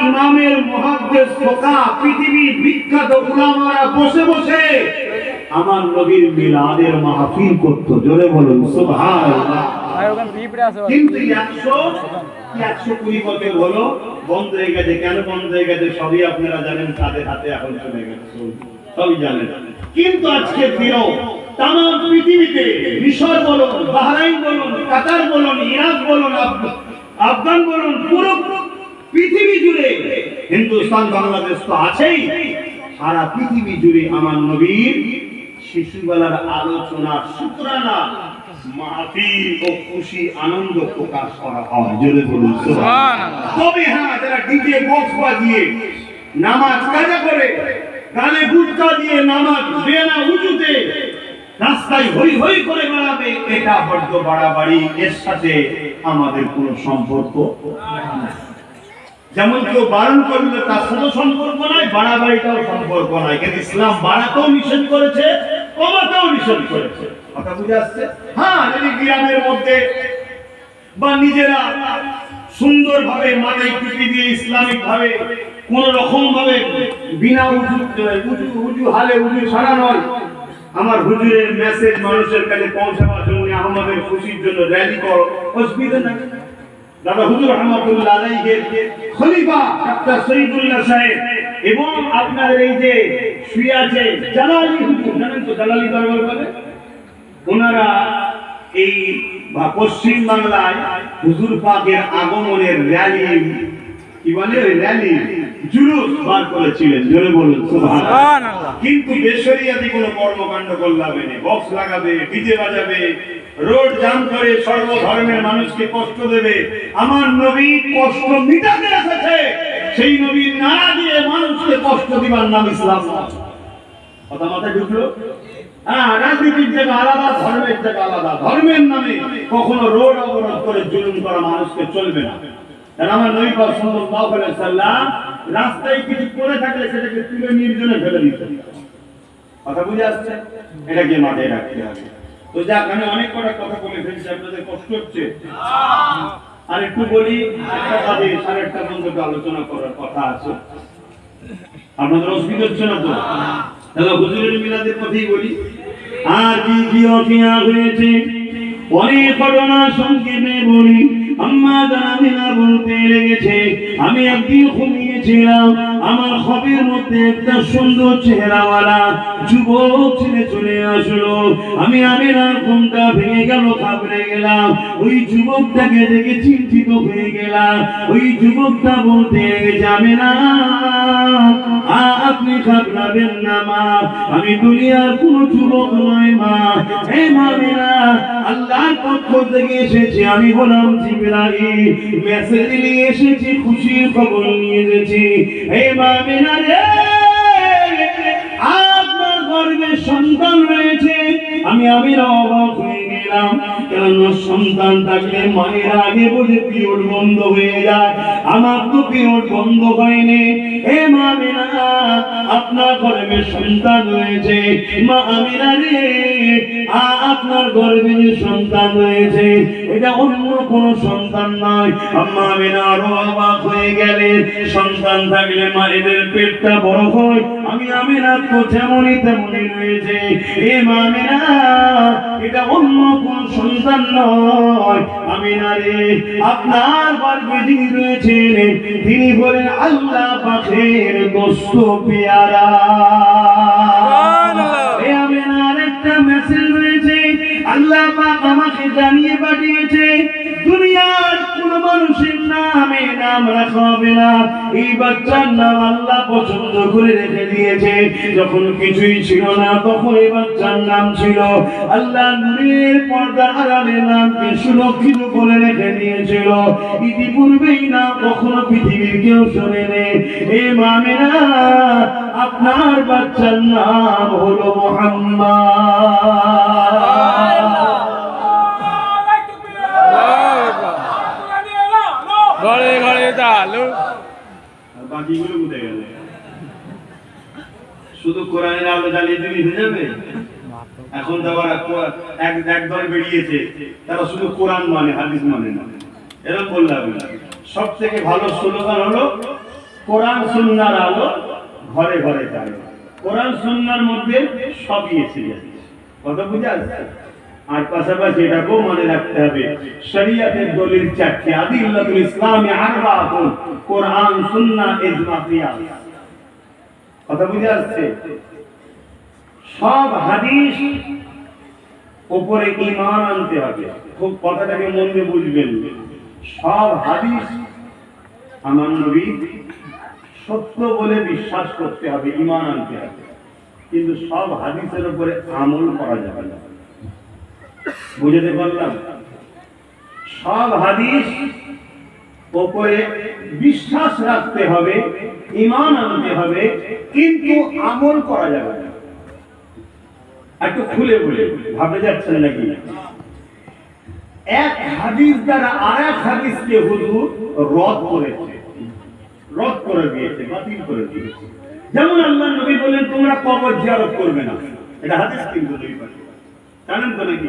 ইমামের মুহাদ্দিস ফোকা পৃথিবীর বিখ্যাত উলামারা বসে বসে আমার নবীর মিলাদের মাহফিল করত। জোরে বলুন সুবহানাল্লাহ। কিন্তু 120 বছর হলো বন্ধ হয়ে গেছে। কেন বন্ধ হয়ে গেছে সবই আপনারা জানেন, তাদের হাতে এখন চলে গেছে, সবই জানেন। কিন্তু আজকে ফিরো তাম পৃথিবীতে মিশর বলুন, বাহরাইন বলুন, কাতার বলুন, ইরাক বলুন, আফগান বলুন, পুরো পৃথিবী জুড়ে, হিন্দুস্তান বাংলাদেশ তো আছেই, সারা পৃথিবী জুড়ে আমার নবীর শিশুবেলার আলোচনা, শুকরানা মাহফিল ও খুশি আনন্দ প্রকাশ করা হয়। জোরে বলুন সুবহানাল্লাহ। তবে হ্যাঁ, যারা ডিজে বক্স বাজিয়ে নামাজ কাজা করে, গানে গুটকা দিয়ে নামাজ বেনা উজুতে রাস্তায় হই হই করে বেড়াবে, এটা বড্ড বাড়াবাড়ি। এর সাথে আমাদের কোনো সম্পর্ক নাই। যেমন কেউ বারণ করলে তার সাথে সম্পর্ক নাই, বাড়াবাড়িটাও সম্পর্ক নাই। কিন্তু ইসলাম বাড়াতেও নিষেধ করেছে, কমাতেও নিষেধ করেছে। কথা বুঝে আসছে? হ্যাঁ, যদি গ্রামের মধ্যে বা নিজেরা সুন্দরভাবে মাথায় টুপি দিয়ে ইসলামিক ভাবে কোন রকম ভাবে বিনা উজু হালে উজু ছাড়া নয়, আমার হুজুরের মেসেজ মানুষের কাছে পৌঁছাবার জন্য, আমাদের খুশির জন্য র্যালি করো, অসুবিধা নাই। দাদা হুজুর রহমাতুল্লাহ আলাইহির খলিফা ডক্টর শহীদুল্লাহ সাহেব এবং আপনার এই যে শুয়ে আছে জালালি হুজুর, জানেন তো জালালি দরবার বলে, ওনারা এই পশ্চিম বাংলায় হুজুর পাকের আগমনের র্যালি, কি বলে ওই র্যালি, জুলুস বার করেছিলেন। জোরে বলুন সুবহানাল্লাহ। কিন্তু বেশরিয়াতি কোনো কর্মকাণ্ড করলাবে না, বক্স লাগাবে, ডিজে বাজাবে, রোড জাম করে সর্বধর্মের মানুষকে কষ্ট দেবে। আমার নবী কষ্ট মিটাতে এসেছে, সেই নবীর নারা দিয়ে মানুষকে কষ্ট দিবার নাম ইসলাম। কথা মাথায় ঢুকলো? হ্যাঁ, রাজনীতির জায়গা আলাদা, ধর্মের জায়গা আলাদা। ধর্মের নামে কখনো রোড অবরোধ করে জুলুম করা মানুষকে চলবে না। আমার নবী সাল্লাল্লাহু আলাইহি ওয়াসাল্লাম রাস্তায় কিছু পড়ে থাকলে সেটাকে তুলে নির্জনে ফেলে দিতেন। কথা বুঝে আসছে? এটাকে মাথায় রাখতে হবে। তো যাক, আমি অনেক কথা বলে ফেলছি, আপনাদের কষ্ট হচ্ছে। আর একটু বলি, একটা বাজে 1:30 পর্যন্ত আলোচনা করার কথা আছে, আপনাদের অসুবিধা হচ্ছে না তো? তাহলে হুজুরের মিলাদের কথাই বলি। আর কি কি অখিয়া হয়েছে অনেক ঘটনা সংক্ষেপে বলি। আম্মা জামিনা বলতে লেগেছে, আমি একদিন ঘুমিয়েছিলাম, আমার খবের মধ্যে একটা সুন্দর চেহারাওয়ালা যুবক ছেলে চলে আসলো। আমি ঘুমটা ভেঙে গেল, ঘাবড়ে গেলাম। ওই যুবকটাকে দেখে চিন্তিত হয়ে গেলাম। ওই যুবকটা বলতে লেগেছে, আমিনা আপনি ঘাবড়াবেন না মা, আমি দুনিয়ার কোন যুবক নয় মা। হে মামিনা, আল্লাহর পক্ষ থেকে এসেছি, আমি বললাম জিবরাইল, মেসেজ নিয়ে এসেছি, খুশির খবর নিয়ে এসেছি। হে মামিনা রে, আপনার গর্ভে সন্তান রয়েছে। আমি অবাক হয়ে গেলাম, কারণ সন্তান থাকলে মায়ের আগে বলে পিরিয়ড বন্ধ হয়ে যায়, আমার তো পিরিয়ড বন্ধ হয়নি। হে মামিনা, আপনার গর্ভে সন্তান রয়েছে। মা আমিনা রে, আপনার গর্ভে যে সন্তান রয়েছে এটা অন্য কোন সন্তান নয়। আম্মা আমিনা আরো অবাক হয়ে গেলেন, সন্তান থাকলে মায়েদের পেটটা বড় হয়, আমি আমিনা তো যেমনই তেমনই রয়েছে। হে মা আমিনা, এটা অন্য কোন সন্তান নয়। আমিনা রে, আপনার গর্ভে যিনি রয়েছেন তিনি বলেন আল্লাহ পাকের দোস্ত পেয়ারা। হে আমিনার একটা মেসেজ রয়েছে, আল্লাহ পাক আমাকে জানিয়ে পাঠিয়েছে, দুনিয়ার কোন মানুষের নামে নাম রাখা হবে না, এই বাচ্চার নাম আল্লাহ পছন্দ করে রেখে দিয়েছে। যখন কিছুই ছিল না তখন এই বাচ্চার নাম ছিল আল্লাহ নূরের পর্দা আড়ালে নামকে সুরক্ষিত করে রেখে দিয়েছিল। ইতিপূর্বেই না কখনো পৃথিবীর কেউ শোনেনি। হে মামিনা, আপনার বাচ্চার নাম হলো মুহাম্মদ। ঘরে ঘরে চালু, বাকিগুলো কোথায় গেল? শুধু কোরআনের আলো জ্বালিয়ে দিলে হয়ে যাবে? এখন তো আবার একদল বেরিয়েছে, তারা শুধু কোরআন মানে, হাদিস মানে না। এরকম বললাম, সব থেকে ভালো স্লোগান হলো কোরআন সুন্নাহর আলো ঘরে ঘরে যায়। কোরআন সুন্নাহর মধ্যে সবই এসে যায়। কথা বুঝা যাচ্ছে? আর পাশাপাশি এটাকেও মনে রাখতে হবে, শরীয়তের দলিল চারটি, আদিল্লাতুল ইসলামে আরবাআতুন, কোরআন সুন্নাহ ইজমা কিয়াস। কথা বুঝা যাচ্ছে? সব হাদিস উপরে ঈমান আনতে হবে। খুব কথাটাকে মন দিয়ে বুঝবেন। সব হাদিস আমার নবী সত্য বলে বিশ্বাস করতে হবে, ঈমান আনতে হবে, কিন্তু সব হাদিসের উপরে আমল করা যাবে না। বুঝতে পারলাম? সব হাদিস উপরে বিশ্বাস রাখতে হবে, ঈমান আনতে হবে, কিন্তু আমল করা যাবে না। একটু খুলে বলে ভাবে যাচ্ছেন নাকি? এক হাদিস দ্বারা আরেক হাদিসকে হুজুর রদ করেছে, রদ করে দিয়েছে, বাতিল করে দিয়েছে। যেমন আল্লাহ নবী বলেন তোমরা কবর জিয়ারত করবে না, এটা হাদিস কিন্তু নবী বলেন, জানেন তো নাকি?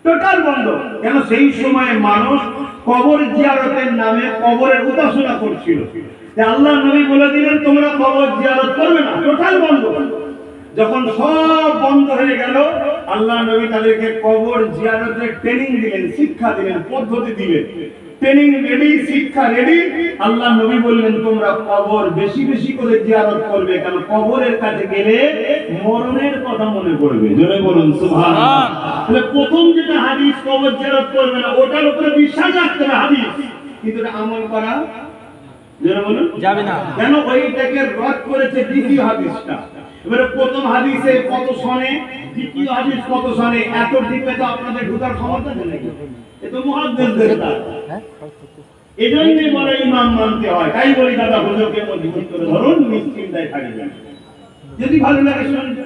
টোটাল বন্ধ। কেন? সেই সময়ে মানুষ কবর জিয়ারতের নামে কবরের উপাসনা করছিল। যে আল্লাহ নবী বলে দিলেন তোমরা কবর জিয়ারত করবে না, টোটাল বন্ধ। যখন সব বন্ধ হয়ে গেল, আল্লাহ নবী তাদেরকে কবর জিয়ারতের ট্রেনিং দিলেন, শিক্ষা দিলেন, পদ্ধতি দিলেন। ট্রেনিং রেডি, শিক্ষা রেডি। আল্লাহ নবী বললেন তোমরা কবর বেশি বেশি করে জিয়ারত করবে, কারণ কবরের কাছে গেলে মরণের কথা মনে পড়বে। জোরে বলুন সুবহানাল্লাহ। তাহলে প্রথম যেটা হাদিস, কবর জিয়ারত করবে না, ওটার উপরে বিশ্বাস রাখতে হবে হাদিস, কিন্তু এটা আমল করা জোরে বলুন যাবে না। কেন? ওইটাকে রদ করেছে দ্বিতীয় হাদিসটা। এবারে প্রথম হাদিসে কত সনে, দ্বিতীয় হাদিস কত সনে, এত ডিপে তো আপনাদের ঢোকার ক্ষমতা নেই। এ তো মুহাদ্দিসদের কাজ। এজন্যই বলে ইমাম মানতে হয়। তাই বলি দাদা হুজুরকে মজবুত করে ধরুন, নিশ্চিন্তায় থাকবেন। যদি ভালো লাগে শুনতে